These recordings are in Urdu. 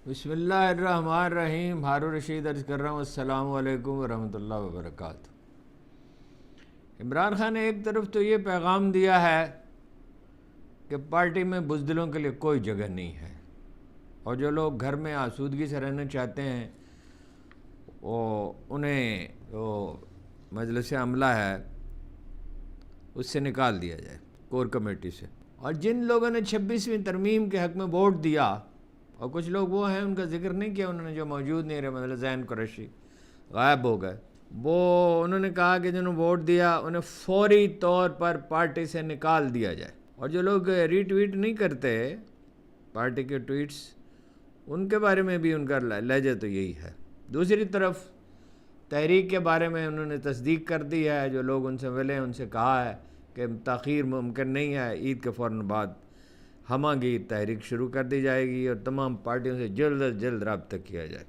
بسم اللہ الرحمن الرحیم. ہارون رشید عرض کر رہا ہوں السلام علیکم ورحمۃ اللہ وبرکاتہ. عمران خان نے ایک طرف تو یہ پیغام دیا ہے کہ پارٹی میں بزدلوں کے لیے کوئی جگہ نہیں ہے، اور جو لوگ گھر میں آسودگی سے رہنا چاہتے ہیں انہیں جو مجلس عملہ ہے اس سے نکال دیا جائے، کور کمیٹی سے. اور جن لوگوں نے 26ویں ترمیم کے حق میں ووٹ دیا، اور کچھ لوگ وہ ہیں ان کا ذکر نہیں کیا انہوں نے جو موجود نہیں رہے، مطلب زین قریشی غائب ہو گئے، انہوں نے کہا کہ جنہوں نے ووٹ دیا انہیں فوری طور پر پارٹی سے نکال دیا جائے. اور جو لوگ ری ٹویٹ نہیں کرتے پارٹی کے ٹویٹس، ان کے بارے میں بھی ان کا لہجہ تو یہی ہے. دوسری طرف تحریک کے بارے میں انہوں نے تصدیق کر دی ہے، جو لوگ ان سے ملے ان سے کہا ہے کہ تاخیر ممکن نہیں ہے، عید کے فوراً بعد ہمہ گیر تحریک شروع کر دی جائے گی اور تمام پارٹیوں سے جلد از جلد رابطہ کیا جائے،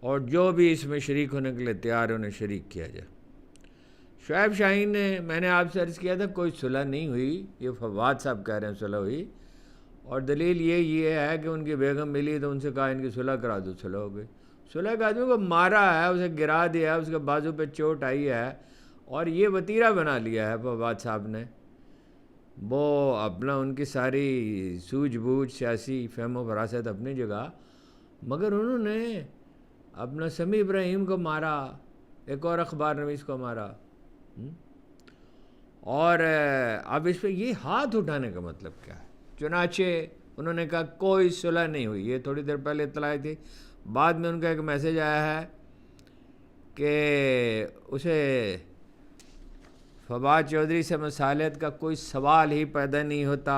اور جو بھی اس میں شریک ہونے کے لیے تیار ہے انہیں شریک کیا جائے. شعیب شاہین نے، میں نے آپ سے عرض کیا تھا کوئی صلح نہیں ہوئی، یہ فواد صاحب کہہ رہے ہیں صلح ہوئی، اور دلیل یہ ہے کہ ان کی بیگم ملی تو ان سے کہا ان کی صلح کرا دو، صلح ہو گئی. صلح کے آدمی کو مارا ہے، اسے گرا دیا ہے، اس کے بازو پہ چوٹ آئی ہے، اور یہ وتیرہ بنا لیا ہے فواد صاحب نے. وہ اپنا ان کی ساری سوجھ بوجھ سیاسی فہم و فراست اپنی جگہ، مگر انہوں نے اپنا سمیع ابراہیم کو مارا، ایک اور اخبار نویس کو مارا. اور اب اس پہ یہ ہاتھ اٹھانے کا مطلب کیا ہے؟ چنانچہ انہوں نے کہا کوئی صلح نہیں ہوئی. یہ تھوڑی دیر پہلے اطلاع آئی تھی، بعد میں ان کا ایک میسیج آیا ہے کہ اسے فواد چودھری سے مصالحت کا کوئی سوال ہی پیدا نہیں ہوتا،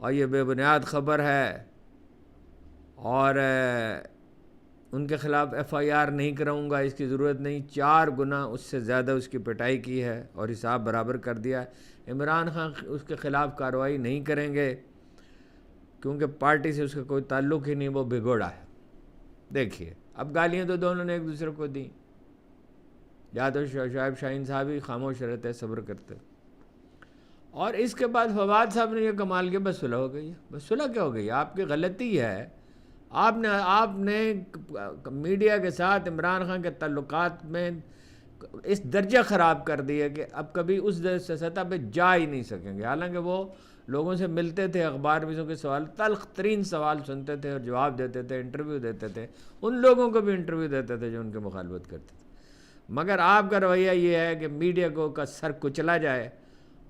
اور یہ بے بنیاد خبر ہے، اور ان کے خلاف ایف آئی آر نہیں کراؤں گا، اس کی ضرورت نہیں. 4 گنا اس سے زیادہ اس کی پٹائی کی ہے اور حساب برابر کر دیا ہے. عمران خان اس کے خلاف کارروائی نہیں کریں گے کیونکہ پارٹی سے اس کا کوئی تعلق ہی نہیں، وہ بھگوڑا ہے. دیکھیے اب گالیاں تو دونوں نے ایک دوسرے کو دیں، یا تو شعیب شاہین صاحب ہی خاموش رہتے، صبر کرتے. اور اس کے بعد فواد صاحب نے یہ کمال کیا، بس صلح ہو گئی ہے. بس صلح کیا ہو گئی؟ آپ کی غلطی ہے، آپ نے میڈیا کے ساتھ عمران خان کے تعلقات میں اس درجہ خراب کر دی ہے کہ اب کبھی اس سطح پہ جا ہی نہیں سکیں گے. حالانکہ وہ لوگوں سے ملتے تھے، اخبار نویسوں کے سوال، تلخ ترین سوال سنتے تھے اور جواب دیتے تھے، انٹرویو دیتے تھے، ان لوگوں کو بھی انٹرویو دیتے تھے جو ان کی مخالفت کرتے تھے. مگر آپ کا رویہ یہ ہے کہ میڈیا کا سر کچلا جائے،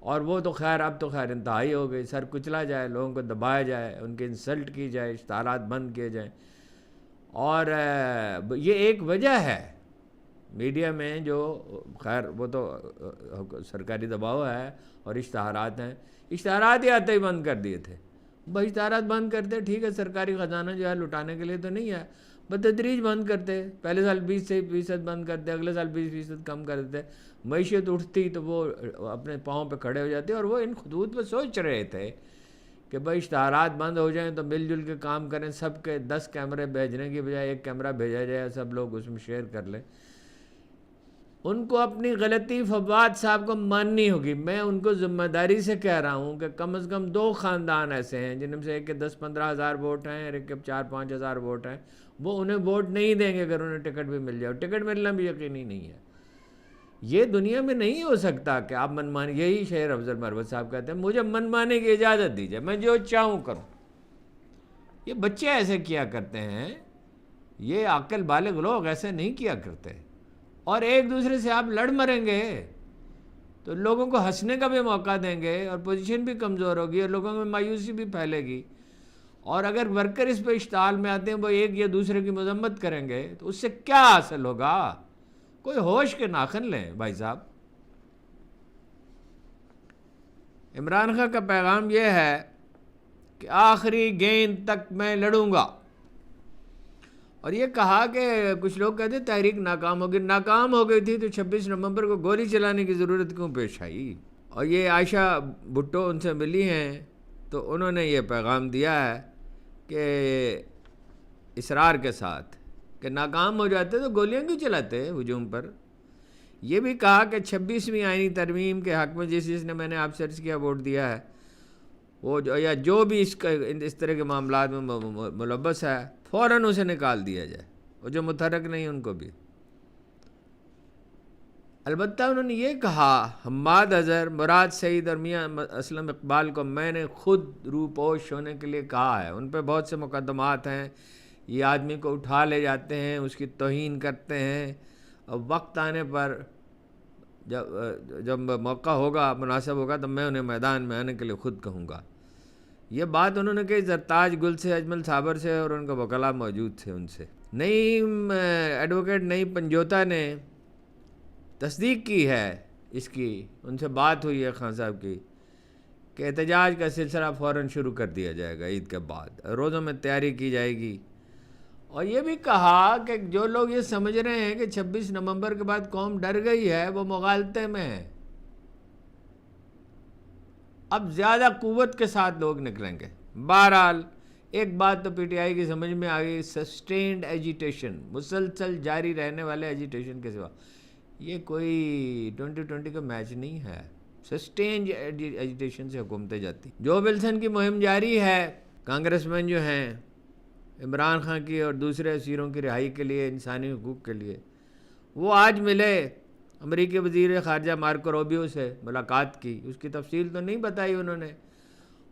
اور وہ تو خیر اب تو خیر انتہائی ہو گئی، سر کچلا جائے، لوگوں کو دبایا جائے، ان کی انسلٹ کی جائے، اشتہارات بند کیے جائیں. اور یہ ایک وجہ ہے میڈیا میں جو، خیر وہ تو سرکاری دباؤ ہے اور اشتہارات ہیں. اشتہارات ہی آتے ہی بند کر دیے تھے. بھائی اشتہارات بند کرتے ٹھیک ہے، سرکاری خزانہ جو ہے لٹانے کے لیے تو نہیں ہے، بتدریج بند کرتے، پہلے سال 20% بند کرتے، اگلے سال 20% کم کر دیتے. معیشت اٹھتی تو وہ اپنے پاؤں پہ کھڑے ہو جاتے، اور وہ ان خطوط پہ سوچ رہے تھے کہ بھائی اشتہارات بند ہو جائیں تو مل جل کے کام کریں، سب کے 10 کیمرے بھیجنے کی بجائے 1 کیمرہ بھیجا جائے، سب لوگ اس میں شیئر کر لیں. ان کو اپنی غلطی فواد صاحب کو ماننی ہوگی. میں ان کو ذمہ داری سے کہہ رہا ہوں کہ کم از کم 2 خاندان ایسے ہیں جن میں سے ایک کے 10-15 ہزار ووٹ ہیں اور ایک کے 4-5 ہزار ووٹ ہیں، وہ انہیں ووٹ نہیں دیں گے اگر انہیں ٹکٹ بھی مل جائے. ٹکٹ ملنا بھی یقینی نہیں ہے. یہ دنیا میں نہیں ہو سکتا کہ آپ منمانی، یہی شہر افضل مروت صاحب کہتے ہیں مجھے منمانے کی اجازت دیجیے، میں جو چاہوں کروں. یہ بچے ایسے کیا کرتے ہیں، یہ عاقل بالغ لوگ ایسے نہیں کیا کرتے. اور ایک دوسرے سے آپ لڑ مریں گے تو لوگوں کو ہنسنے کا بھی موقع دیں گے اور پوزیشن بھی کمزور ہوگی اور لوگوں میں مایوسی بھی پھیلے گی. اور اگر ورکر اس پہ اشتعال میں آتے ہیں، وہ ایک یا دوسرے کی مذمت کریں گے تو اس سے کیا حاصل ہوگا؟ کوئی ہوش کے ناخن لیں بھائی صاحب. عمران خان کا پیغام یہ ہے کہ آخری گیند تک میں لڑوں گا، اور یہ کہا کہ کچھ لوگ کہتے ہیں تحریک ناکام ہوگی. ناکام ہو گئی تھی تو 26 نومبر کو گولی چلانے کی ضرورت کیوں پیش آئی؟ اور یہ عائشہ بھٹو ان سے ملی ہیں تو انہوں نے یہ پیغام دیا ہے کہ اصرار کے ساتھ کہ ناکام ہو جاتے تو گولیاں کیوں چلاتے ہجوم پر. یہ بھی کہا کہ 26ویں آئینی ترمیم کے حق میں جس نے میں نے آپ سے عرض کیا ووٹ دیا ہے، وہ یا جو بھی اس طرح کے معاملات میں ملوث ہے فوراً اسے نکال دیا جائے، اور جو متحرک نہیں ان کو بھی۔ البتہ انہوں نے یہ کہا، حماد اظہر، مراد سعید اور میاں اسلم اقبال کو میں نے خود روپوش ہونے کے لیے کہا ہے، ان پہ بہت سے مقدمات ہیں، یہ آدمی کو اٹھا لے جاتے ہیں، اس کی توہین کرتے ہیں، اور وقت آنے پر جب موقع ہوگا، مناسب ہوگا، تو میں انہیں میدان میں آنے کے لیے خود کہوں گا۔ یہ بات انہوں نے کہی زرتاج گل سے، اجمل صابر سے، اور ان کے وکلاء موجود تھے ان سے۔ ایڈوکیٹ نعیم پنجوتا نے تصدیق کی ہے اس کی، ان سے بات ہوئی ہے خان صاحب کی، کہ احتجاج کا سلسلہ فوراً شروع کر دیا جائے گا عید کے بعد، روزوں میں تیاری کی جائے گی۔ اور یہ بھی کہا کہ جو لوگ یہ سمجھ رہے ہیں کہ 26 نومبر کے بعد قوم ڈر گئی ہے، وہ مغالطے میں ہے، اب زیادہ قوت کے ساتھ لوگ نکلیں گے۔ بہرحال ایک بات تو پی ٹی آئی کی سمجھ میں آ گئی، سسٹینڈ ایجیٹیشن، مسلسل جاری رہنے والے ایجیٹیشن کے سوا یہ کوئی 2020 کا میچ نہیں ہے، سسٹینڈ ایجیٹیشن سے حکومتیں جاتی۔ جو ولسن کی مہم جاری ہے، کانگریس مین جو ہیں عمران خان کی اور دوسرے اسیروں کی رہائی کے لیے، انسانی حقوق کے لیے، وہ آج ملے امریکی وزیر خارجہ مارکو روبیو سے، ملاقات کی، اس کی تفصیل تو نہیں بتائی انہوں نے،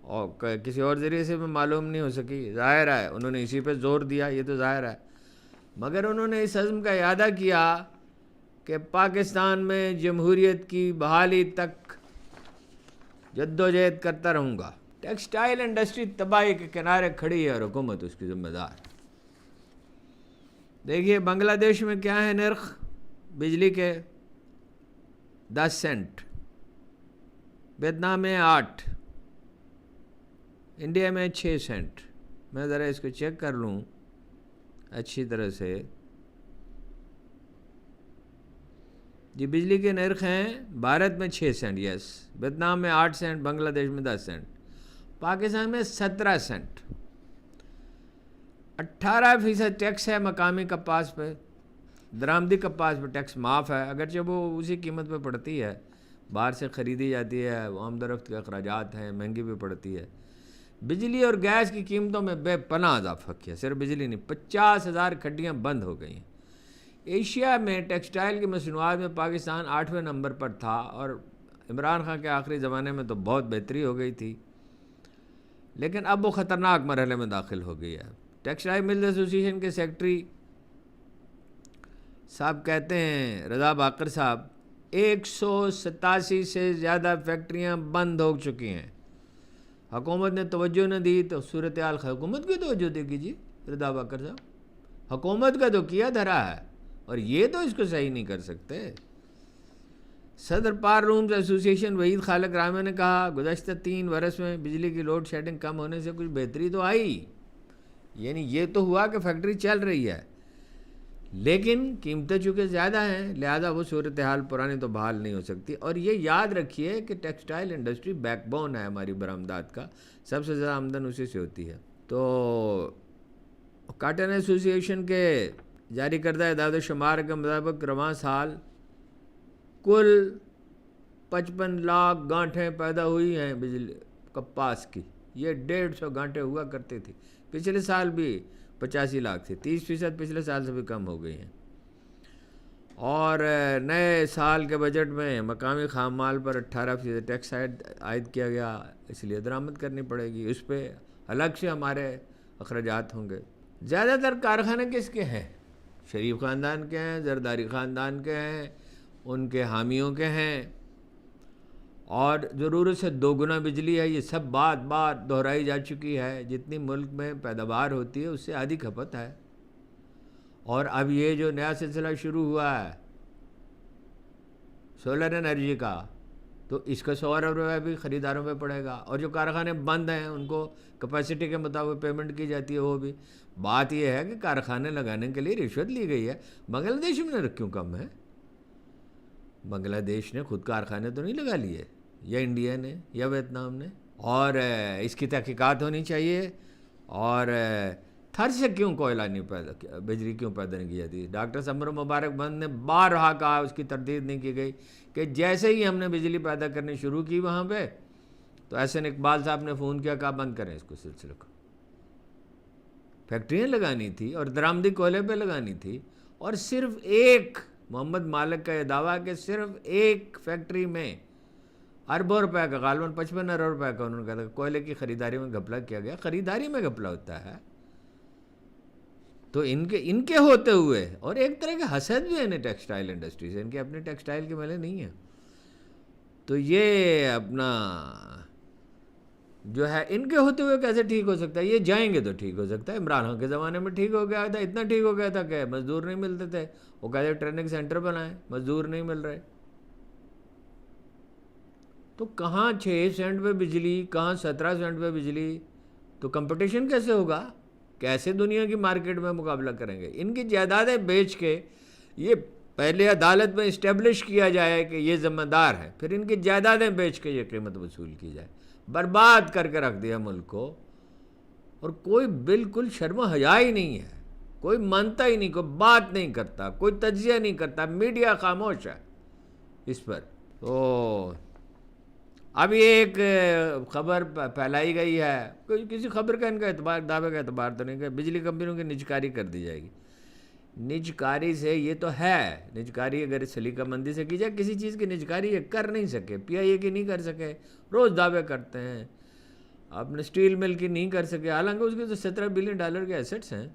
اور کسی اور ذریعے سے بھی معلوم نہیں ہو سکی، ظاہر ہے انہوں نے اسی پہ زور دیا، یہ تو ظاہر ہے، مگر انہوں نے اس عزم کا اعادہ کیا کہ پاکستان میں جمہوریت کی بحالی تک جدوجہد کرتا رہوں گا۔ ٹیکسٹائل انڈسٹری تباہی کے کنارے کھڑی ہے اور حکومت اس کی ذمہ دار۔ دیکھیے بنگلہ دیش میں کیا ہے نرخ بجلی کے، 10 سینٹ، ویتنام میں 8، انڈیا میں 6 سینٹ۔ میں ذرا اس کو چیک کر لوں اچھی طرح سے۔ جی بجلی کے نرخ ہیں بھارت میں 6 سینٹ، یس، ویتنام میں 8 سینٹ، بنگلہ دیش میں 10 سینٹ، پاکستان میں 17 سینٹ۔ 18% ٹیکس ہے مقامی کپاس پہ، درآمدی کپاس پہ ٹیکس معاف ہے، اگرچہ وہ اسی قیمت پہ پڑتی ہے، باہر سے خریدی جاتی ہے، آمد و رفت کے اخراجات ہیں، مہنگی بھی پڑتی ہے۔ بجلی اور گیس کی قیمتوں میں بے پناہ اضافہ کیا، صرف بجلی نہیں، 50,000 کھڈیاں بند ہو گئی ہیں۔ ایشیا میں ٹیکسٹائل کی مصنوعات میں پاکستان 8ویں نمبر پر تھا، اور عمران خان کے آخری زمانے میں تو بہت بہتری ہو گئی تھی، لیکن اب وہ خطرناک مرحلے میں داخل ہو گئی ہے۔ ٹیکسٹائل ملز ایسوسی ایشن کے سیکرٹری صاحب کہتے ہیں، رضا باقر صاحب، 187 سے زیادہ فیکٹریاں بند ہو چکی ہیں، حکومت نے توجہ نہ دی تو صورتحال، حکومت کی توجہ دے گی جی رضا باقر صاحب، حکومت کا تو کیا دھرا ہے، اور یہ تو اس کو صحیح نہیں کر سکتے۔ صدر پار رومز ایسوسی ایشن وحید خالق رامے نے کہا، گزشتہ 3 برس میں بجلی کی لوڈ شیڈنگ کم ہونے سے کچھ بہتری تو آئی، یعنی یہ تو ہوا کہ فیکٹری چل رہی ہے، لیکن قیمتیں چونکہ زیادہ ہیں، لہذا وہ صورتحال پرانی تو بحال نہیں ہو سکتی۔ اور یہ یاد رکھیے کہ ٹیکسٹائل انڈسٹری بیک بون ہے ہماری برآمدات کا، سب سے زیادہ آمدن اسی سے ہوتی ہے۔ تو کاٹن ایسوسی ایشن کے جاری کردہ اعداد و شمار کے مطابق رواں سال کل 55 لاکھ گانٹھیں پیدا ہوئی ہیں بجلی کپاس کی، یہ 150 گانٹھیں ہوا کرتی تھی، پچھلے سال بھی 85 لاکھ تھی، 30% پچھلے سال سے بھی کم ہو گئی ہیں۔ اور نئے سال کے بجٹ میں مقامی خام مال پر 18% ٹیکس عائد کیا گیا، اس لیے درآمد کرنی پڑے گی، اس پہ الگ سے ہمارے اخراجات ہوں گے۔ زیادہ تر کارخانے کس کے ہیں؟ شریف خاندان کے ہیں، زرداری خاندان کے ہیں، ان کے حامیوں کے ہیں، اور ضرورت سے 2 گنا بجلی ہے، یہ سب بات دہرائی جا چکی ہے، جتنی ملک میں پیداوار ہوتی ہے اس سے آدھی کھپت ہے۔ اور اب یہ جو نیا سلسلہ شروع ہوا ہے سولر انرجی کا، تو اس کا 100 ارب روپے بھی خریداروں پہ پڑے گا، اور جو کارخانے بند ہیں ان کو کیپیسٹی کے مطابق پیمنٹ کی جاتی ہے، وہ بھی۔ بات یہ ہے کہ کارخانے لگانے کے لیے رشوت لی گئی ہے۔ بنگلہ دیش میں نرخ کیوں کم ہے؟ بنگلہ دیش نے خود کارخانے تو نہیں لگا لیے، یا انڈیا نے یا ویتنام نے، اور اس کی تحقیقات ہونی چاہیے۔ اور تھر سے کیوں کوئلہ نہیں پیدا کیا، بجلی کیوں پیدا نہیں کی جاتی؟ ڈاکٹر سمر مبارک بند نے بارہا کہا، اس کی تردید نہیں کی گئی کہ جیسے ہی ہم نے بجلی پیدا کرنی شروع کی وہاں پہ، تو احسن اقبال صاحب نے فون کیا، کہا بند کریں اس کو سلسلے کو. فیکٹریاں لگانی تھی اور درآمدی کوئلے پہ لگانی تھی، اور صرف ایک محمد مالک کا یہ دعویٰ کہ صرف ایک فیکٹری میں اربوں روپے کا، غالباً 55 ارب روپے کا انہوں نے کہا تھا کوئلے کی خریداری میں گھپلہ کیا گیا. خریداری میں گھپلہ ہوتا ہے تو ان کے ہوتے ہوئے، اور ایک طرح کے حسد بھی ہے انہیں ٹیکسٹائل انڈسٹری سے، ان کے اپنے ٹیکسٹائل کے ملے نہیں ہیں. تو یہ اپنا جو ہے ان کے ہوتے ہوئے کیسے ٹھیک ہو سکتا ہے؟ یہ جائیں گے تو ٹھیک ہو سکتا ہے. عمران خان کے زمانے میں ٹھیک ہو گیا تھا، اتنا ٹھیک ہو گیا تھا کہ مزدور نہیں ملتے تھے. وہ کہتے ٹریننگ سینٹر بنائیں، مزدور نہیں مل رہے. تو کہاں 6 سینٹ پہ بجلی، کہاں 17 سینٹ پہ بجلی، تو کمپٹیشن کیسے ہوگا؟ کیسے دنیا کی مارکیٹ میں مقابلہ کریں گے؟ ان کی جائیدادیں بیچ کے یہ پہلے عدالت میں اسٹیبلش کیا جائے کہ یہ ذمہ دار ہے، پھر ان کی جائیدادیں بیچ کے یہ قیمت وصول کی جائے. برباد کر کے رکھ دیا ملک کو، اور کوئی بالکل شرم و حیا ہی نہیں ہے، کوئی مانتا ہی نہیں، کوئی بات نہیں کرتا، کوئی تجزیہ نہیں کرتا، میڈیا خاموش ہے اس پر. تو اب یہ ایک خبر پھیلائی گئی ہے، کسی خبر کا ان کا اعتبار، دعوے کا اعتبار تو نہیں کہ بجلی کمپنیوں کی نجکاری کر دی جائے گی. نجکاری سے یہ تو ہے، نجکاری اگر سلیقہ مندی سے کی جائے، کسی چیز کی نجکاری یہ کر نہیں سکے. پی آئی اے کی نہیں کر سکے، روز دعوے کرتے ہیں. اپنے اسٹیل مل کی نہیں کر سکے، حالانکہ اس کے تو $17 بلین کے ایسٹس ہیں.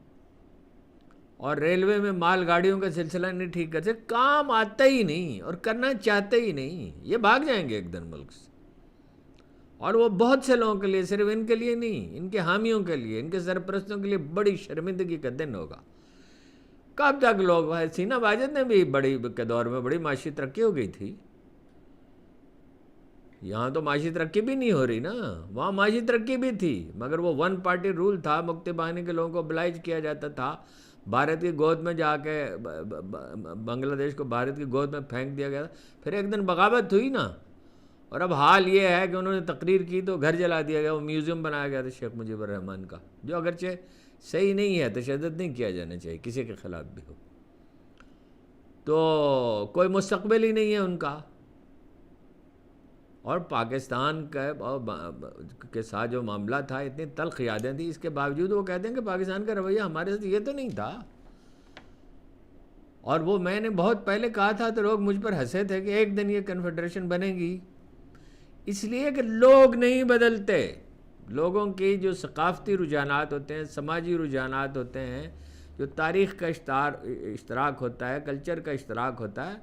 اور ریلوے میں مال گاڑیوں کا سلسلہ نہیں ٹھیک کر سکے. کام آتا ہی نہیں اور کرنا چاہتے ہی نہیں. یہ بھاگ جائیں گے ایک دن ملک سے، اور وہ بہت سے لوگوں کے لیے، صرف ان کے لیے نہیں، ان کے حامیوں کے لیے، ان کے سرپرستوں کے لیے بڑی شرمندگی کا دن ہوگا. کب تک لوگ، حسینہ واجد نے بھی بڑی کے دور میں بڑی معاشی ترقی ہو گئی تھی. یہاں تو معاشی ترقی بھی نہیں ہو رہی نا، وہاں معاشی ترقی بھی تھی، مگر وہ 1 پارٹی رول تھا. مکتی بہانی کے لوگوں کو oblige کیا جاتا تھا. بھارت کی گود میں جا کے بنگلہ دیش کو بھارت کی گود میں پھینک دیا گیا تھا. پھر ایک دن بغاوت ہوئی نا، اور اب حال یہ ہے کہ انہوں نے تقریر کی تو گھر جلا دیا گیا. وہ میوزیم بنایا گیا تھا شیخ مجیب الرحمن کا، جو اگرچہ صحیح نہیں ہے، تشدد نہیں کیا جانا چاہیے کسی کے خلاف بھی ہو. تو کوئی مستقبل ہی نہیں ہے ان کا. اور پاکستان کے ساتھ جو معاملہ تھا، اتنی تلخ یادیں تھیں، اس کے باوجود وہ کہتے ہیں کہ پاکستان کا رویہ ہمارے ساتھ یہ تو نہیں تھا. اور وہ میں نے بہت پہلے کہا تھا تو لوگ مجھ پر ہنسے تھے کہ ایک دن یہ کنفیڈریشن بنے گی. اس لیے کہ لوگ نہیں بدلتے. لوگوں کی جو ثقافتی رجحانات ہوتے ہیں، سماجی رجحانات ہوتے ہیں، جو تاریخ کا اشتراک ہوتا ہے، کلچر کا اشتراک ہوتا ہے،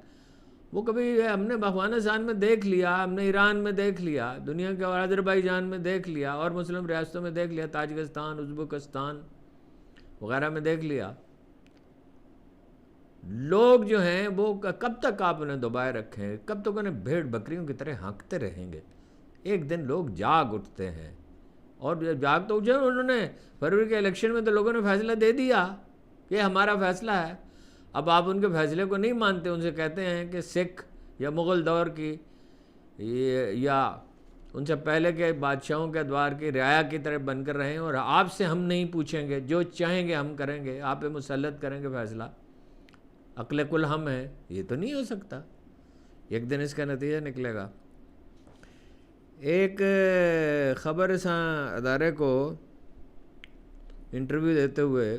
وہ کبھی ہم نے افغانستان میں دیکھ لیا، ہم نے ایران میں دیکھ لیا، دنیا کے آذربائیجان میں دیکھ لیا، اور مسلم ریاستوں میں دیکھ لیا، تاجکستان، ازبکستان وغیرہ میں دیکھ لیا. لوگ جو ہیں وہ کب تک آپ انہیں دبائے رکھیں، کب تک انہیں بھیڑ بکریوں کی طرح ہانکتے رہیں گے؟ ایک دن لوگ جاگ اٹھتے ہیں، اور جاگ تو اٹھے. انہوں نے فروری کے الیکشن میں تو لوگوں نے فیصلہ دے دیا کہ ہمارا فیصلہ ہے. اب آپ ان کے فیصلے کو نہیں مانتے، ان سے کہتے ہیں کہ سکھ یا مغل دور کی یا ان سے پہلے کے بادشاہوں کے ادوار کی رعایا کی طرح بن کر رہیں، اور آپ سے ہم نہیں پوچھیں گے، جو چاہیں گے ہم کریں گے، آپ پہ مسلط کریں گے فیصلہ، عقل کل ہم ہے. یہ تو نہیں ہو سکتا. ایک دن اس کا نتیجہ نکلے گا. ایک خبر رساں ادارے کو انٹرویو دیتے ہوئے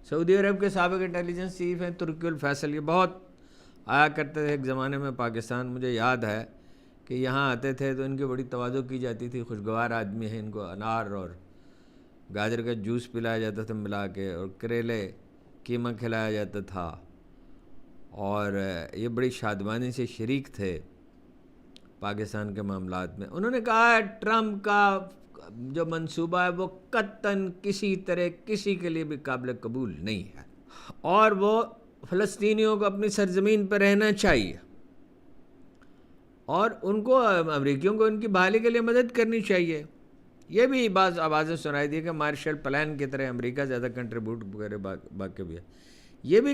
سعودی عرب کے سابق انٹیلیجنس چیف ہیں ترکی الفیصل، یہ بہت آیا کرتے تھے ایک زمانے میں پاکستان. مجھے یاد ہے کہ یہاں آتے تھے تو ان کی بڑی توازو کی جاتی تھی. خوشگوار آدمی ہیں، ان کو انار اور گاجر کا جوس پلایا جاتا تھا ملا کے، اور کریلے قیمہ کھلایا جاتا تھا، اور یہ بڑی شادمانی سے شریک تھے پاکستان کے معاملات میں. انہوں نے کہا ٹرمپ کا جو منصوبہ ہے وہ قطعاً کسی طرح کسی کے لیے بھی قابل قبول نہیں ہے، اور وہ فلسطینیوں کو اپنی سرزمین پر رہنا چاہیے، اور ان کو امریکیوں کو ان کی بحالی کے لیے مدد کرنی چاہیے. یہ بھی بعض آوازیں سنائی دی کہ مارشل پلان کی طرح امریکہ زیادہ کنٹریبیوٹ کرے، باقی بھی ہے. یہ بھی